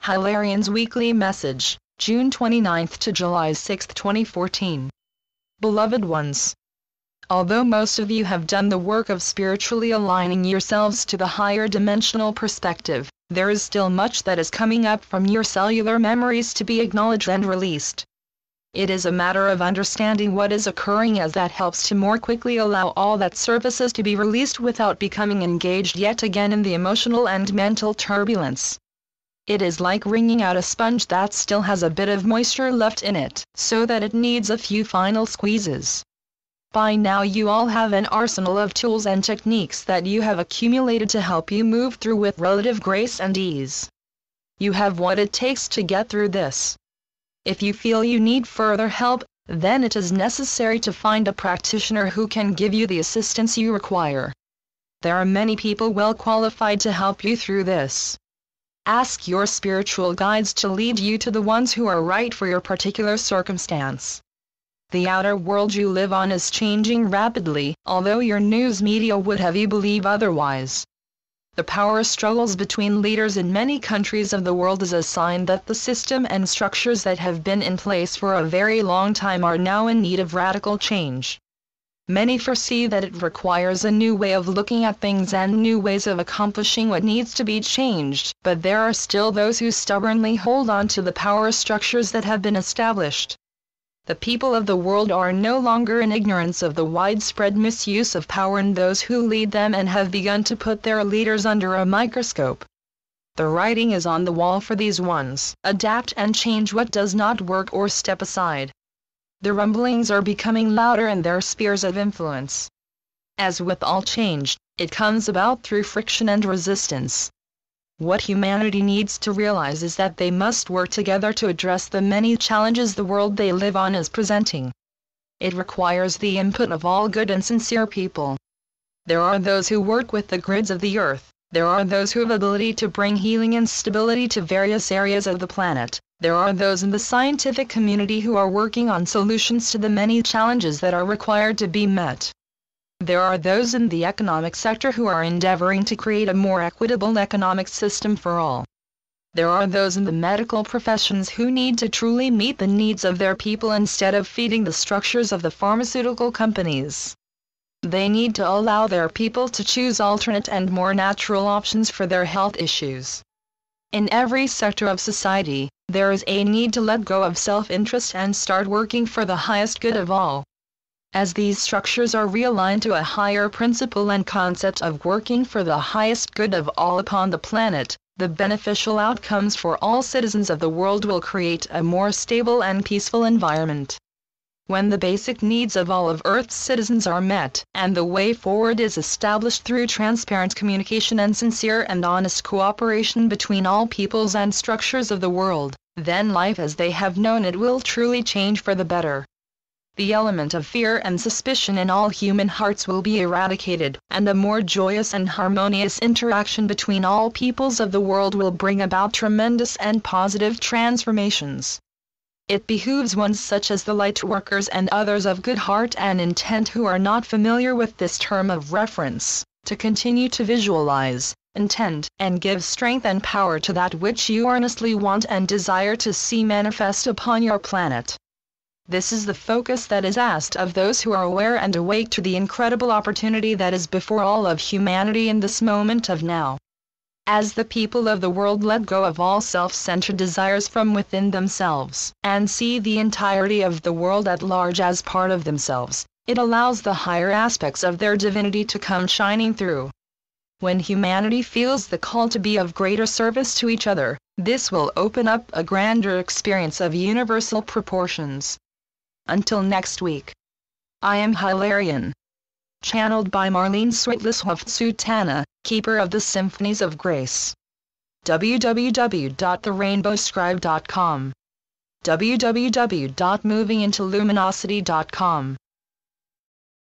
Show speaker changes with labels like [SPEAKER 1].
[SPEAKER 1] Hilarion's Weekly Message, June 29 to July 6, 2014. Beloved ones, although most of you have done the work of spiritually aligning yourselves to the higher dimensional perspective, there is still much that is coming up from your cellular memories to be acknowledged and released. It is a matter of understanding what is occurring, as that helps to more quickly allow all that surfaces to be released without becoming engaged yet again in the emotional and mental turbulence. It is like wringing out a sponge that still has a bit of moisture left in it, so that it needs a few final squeezes. By now you all have an arsenal of tools and techniques that you have accumulated to help you move through with relative grace and ease. You have what it takes to get through this. If you feel you need further help, then it is necessary to find a practitioner who can give you the assistance you require. There are many people well qualified to help you through this. Ask your spiritual guides to lead you to the ones who are right for your particular circumstance. The outer world you live on is changing rapidly, although your news media would have you believe otherwise. The power struggles between leaders in many countries of the world is a sign that the system and structures that have been in place for a very long time are now in need of radical change. Many foresee that it requires a new way of looking at things and new ways of accomplishing what needs to be changed, but there are still those who stubbornly hold on to the power structures that have been established. The people of the world are no longer in ignorance of the widespread misuse of power in those who lead them and have begun to put their leaders under a microscope. The writing is on the wall for these ones: adapt and change what does not work or step aside. The rumblings are becoming louder in their spheres of influence. As with all change, it comes about through friction and resistance. What humanity needs to realize is that they must work together to address the many challenges the world they live on is presenting. It requires the input of all good and sincere people. There are those who work with the grids of the earth. There are those who have the ability to bring healing and stability to various areas of the planet. There are those in the scientific community who are working on solutions to the many challenges that are required to be met. There are those in the economic sector who are endeavoring to create a more equitable economic system for all. There are those in the medical professions who need to truly meet the needs of their people instead of feeding the structures of the pharmaceutical companies. They need to allow their people to choose alternate and more natural options for their health issues. In every sector of society, there is a need to let go of self-interest and start working for the highest good of all. As these structures are realigned to a higher principle and concept of working for the highest good of all upon the planet, the beneficial outcomes for all citizens of the world will create a more stable and peaceful environment. When the basic needs of all of Earth's citizens are met, and the way forward is established through transparent communication and sincere and honest cooperation between all peoples and structures of the world, then life as they have known it will truly change for the better. The element of fear and suspicion in all human hearts will be eradicated, and a more joyous and harmonious interaction between all peoples of the world will bring about tremendous and positive transformations. It behooves ones such as the light workers and others of good heart and intent who are not familiar with this term of reference, to continue to visualize, intend, and give strength and power to that which you earnestly want and desire to see manifest upon your planet. This is the focus that is asked of those who are aware and awake to the incredible opportunity that is before all of humanity in this moment of now. As the people of the world let go of all self-centered desires from within themselves, and see the entirety of the world at large as part of themselves, it allows the higher aspects of their divinity to come shining through. When humanity feels the call to be of greater service to each other, this will open up a grander experience of universal proportions. Until next week. I am Hilarion. Channeled by Marlene Switless-Sultana, Keeper of the Symphonies of Grace. www.therainbowscribe.com. www.movingintoluminosity.com